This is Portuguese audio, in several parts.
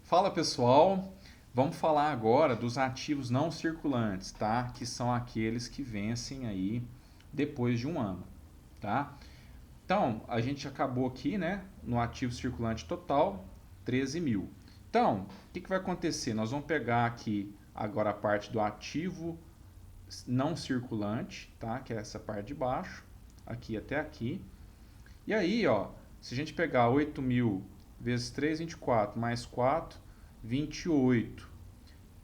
Fala pessoal, vamos falar agora dos ativos não circulantes, tá? Que são aqueles que vencem aí depois de um ano, tá? Então, a gente acabou aqui, né, no ativo circulante total, 13 mil. Então, o que vai acontecer? Nós vamos pegar aqui agora a parte do ativo não circulante, tá? Que é essa parte de baixo, aqui até aqui. E aí, ó, se a gente pegar 8 mil vezes 3, 24, mais 4, 28,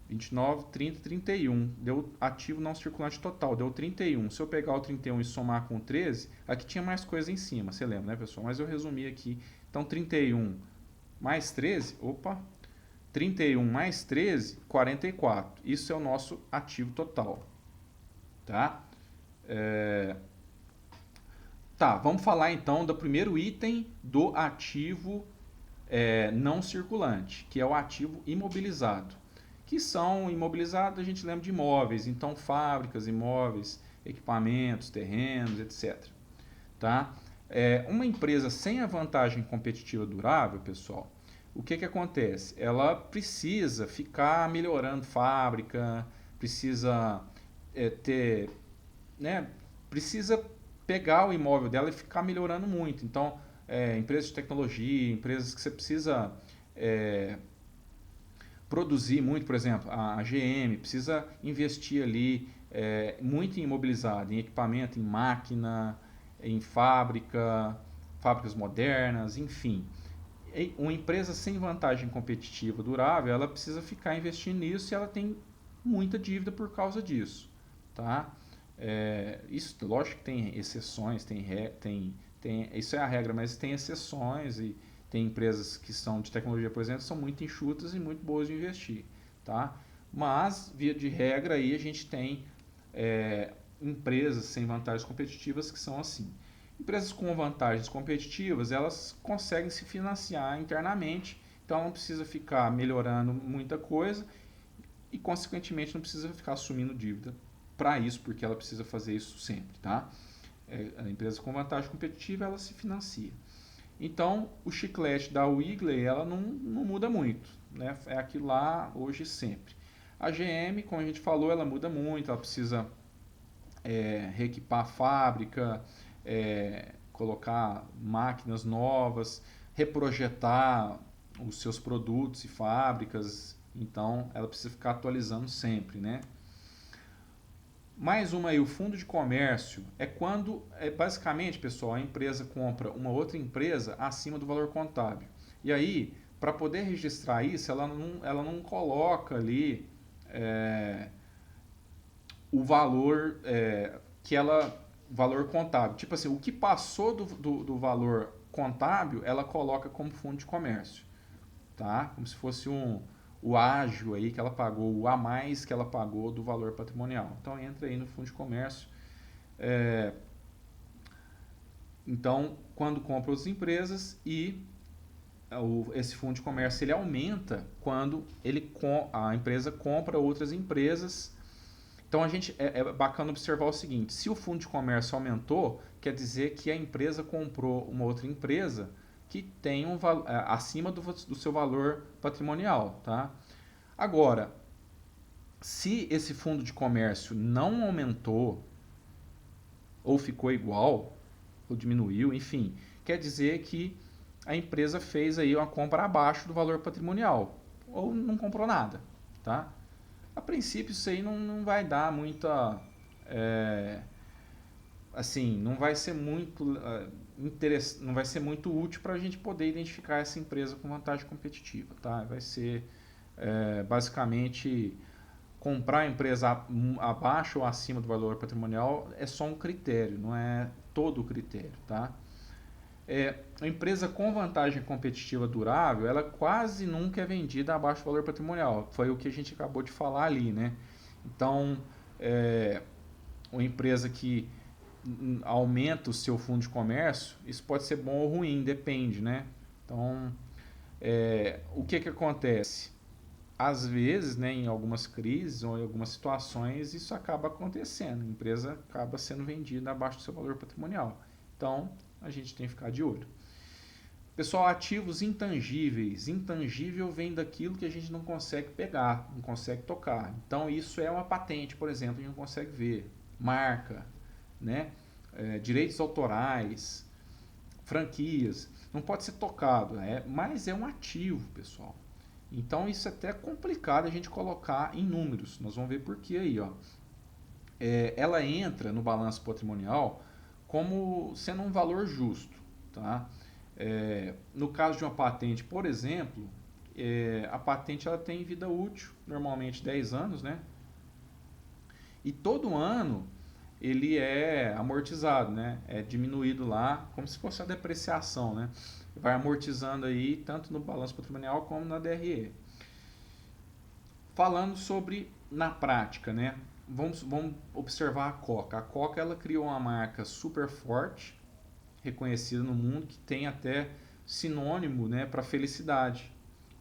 29, 30, 31. Deu ativo não circulante total, deu 31. Se eu pegar o 31 e somar com 13, aqui tinha mais coisa em cima, você lembra, né, pessoal? Mas eu resumi aqui. Então, 31 mais 13, opa, 31 mais 13, 44. Isso é o nosso ativo total, tá? Tá, vamos falar então do primeiro item do ativo não circulante, que é o ativo imobilizado. Que são imobilizados, a gente lembra de imóveis, então fábricas, imóveis, equipamentos, terrenos, etc. Tá? Uma empresa sem a vantagem competitiva durável, pessoal, o que acontece? Ela precisa ficar melhorando fábrica, precisa ter, né, precisa pegar o imóvel dela e ficar melhorando muito. Então, empresas de tecnologia, empresas que você precisa produzir muito, por exemplo, a GM precisa investir ali muito em imobilizado, em equipamento, em máquina, em fábrica, fábricas modernas, enfim. Uma empresa sem vantagem competitiva durável, ela precisa ficar investindo nisso e ela tem muita dívida por causa disso, tá? Isso, lógico que tem exceções, isso é a regra, mas tem exceções e tem empresas que são de tecnologia, por exemplo, são muito enxutas e muito boas de investir, tá? Mas, via de regra, aí a gente tem empresas sem vantagens competitivas que são assim. Empresas com vantagens competitivas, elas conseguem se financiar internamente, então não precisa ficar melhorando muita coisa e, consequentemente, não precisa ficar assumindo dívida para isso, porque ela precisa fazer isso sempre, tá? A empresa com vantagem competitiva, ela se financia. Então, o chiclete da Wigley, ela não muda muito, né? É aquilo lá hoje sempre. A GM, como a gente falou, ela muda muito, ela precisa reequipar a fábrica, colocar máquinas novas, reprojetar os seus produtos e fábricas, então ela precisa ficar atualizando sempre, né? Mais uma aí, o fundo de comércio é quando, basicamente, pessoal, a empresa compra uma outra empresa acima do valor contábil. E aí, para poder registrar isso, ela não coloca ali é, o valor que ela, valor contábil. Tipo assim, o que passou do valor contábil, ela coloca como fundo de comércio, tá? Como se fosse o ágio aí que ela pagou, o a mais que ela pagou do valor patrimonial. Então entra aí no fundo de comércio. É, então, quando compra outras empresas e esse fundo de comércio ele aumenta quando a empresa compra outras empresas. Então é bacana observar o seguinte: se o fundo de comércio aumentou, quer dizer que a empresa comprou uma outra empresa que tem acima do seu valor patrimonial, tá? Agora, se esse fundo de comércio não aumentou ou ficou igual ou diminuiu, enfim, quer dizer que a empresa fez aí uma compra abaixo do valor patrimonial ou não comprou nada, tá? A princípio isso aí não vai dar muita assim, não vai ser muito não vai ser muito útil para a gente poder identificar essa empresa com vantagem competitiva, tá? Vai ser basicamente comprar a empresa abaixo ou acima do valor patrimonial é só um critério, não é todo o critério, tá? A empresa com vantagem competitiva durável, ela quase nunca é vendida abaixo do valor patrimonial. Foi o que a gente acabou de falar ali, né? Então, uma empresa que aumenta o seu fundo de comércio, isso pode ser bom ou ruim, depende, né? Então, o que acontece? Às vezes, né, em algumas crises ou em algumas situações, isso acaba acontecendo. A empresa acaba sendo vendida abaixo do seu valor patrimonial. Então, a gente tem que ficar de olho. Pessoal, ativos intangíveis. Intangível vem daquilo que a gente não consegue pegar, não consegue tocar. Então, isso é uma patente, por exemplo, a gente não consegue ver. Marca, né? Direitos autorais, franquias. Não pode ser tocado, mas é um ativo, pessoal. Então, isso é até complicado a gente colocar em números. Nós vamos ver por que aí, ó. Ela entra no balanço patrimonial como sendo um valor justo, tá? No caso de uma patente, por exemplo, a patente ela tem vida útil, normalmente 10 anos, né? E todo ano ele é amortizado, né? É diminuído lá, como se fosse a depreciação, né? Vai amortizando aí, tanto no balanço patrimonial como na DRE. Falando sobre na prática, né? Vamos observar a Coca. A Coca ela criou uma marca super forte, reconhecida no mundo, que tem até sinônimo, né, para felicidade.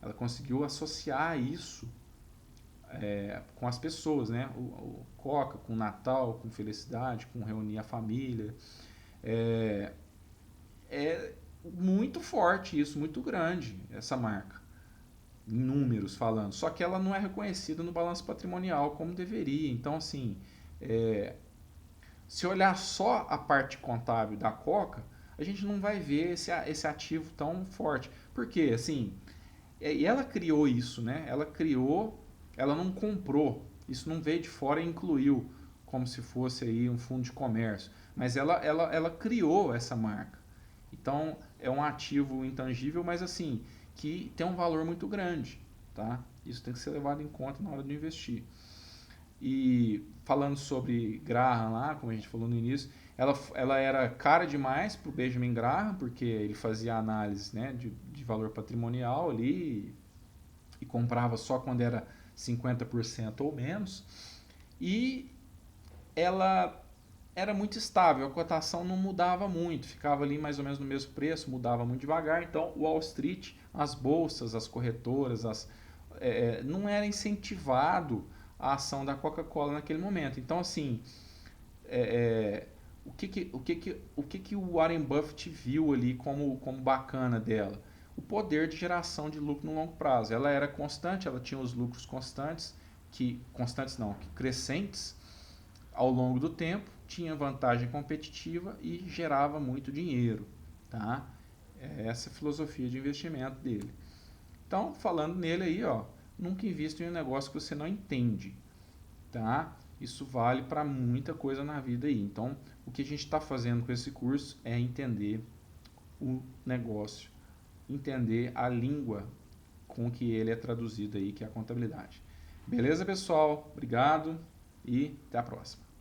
Ela conseguiu associar isso com as pessoas, né? O Coca com Natal, com felicidade, com reunir a família. É, é muito forte isso, muito grande essa marca, em números falando. Só que ela não é reconhecida no balanço patrimonial como deveria. Então, assim, é, se olhar só a parte contábil da Coca, a gente não vai ver esse ativo tão forte. Porque, assim, e ela criou isso, né? Ela criou, ela não comprou. Isso não veio de fora e incluiu como se fosse aí um fundo de comércio. Mas ela criou essa marca. Então, é um ativo intangível, mas assim, que tem um valor muito grande, tá? Isso tem que ser levado em conta na hora de investir. E falando sobre Graham lá, como a gente falou no início, ela era cara demais para o Benjamin Graham, porque ele fazia análise, né, de valor patrimonial ali e comprava só quando era 50% ou menos. E ela era muito estável, a cotação não mudava muito, ficava ali mais ou menos no mesmo preço, mudava muito devagar. Então, Wall Street, as bolsas, as corretoras, não era incentivado a ação da Coca-Cola naquele momento. Então, assim, o que o Warren Buffett viu ali como bacana dela? O poder de geração de lucro no longo prazo. Ela era constante, ela tinha os lucros constantes, constantes não, que crescentes ao longo do tempo, tinha vantagem competitiva e gerava muito dinheiro, tá? Essa é a filosofia de investimento dele. Então, falando nele aí, ó, nunca invista em um negócio que você não entende, tá? Isso vale para muita coisa na vida aí. Então, o que a gente está fazendo com esse curso é entender o negócio, entender a língua com que ele é traduzido aí, que é a contabilidade. Beleza, pessoal? Obrigado e até a próxima.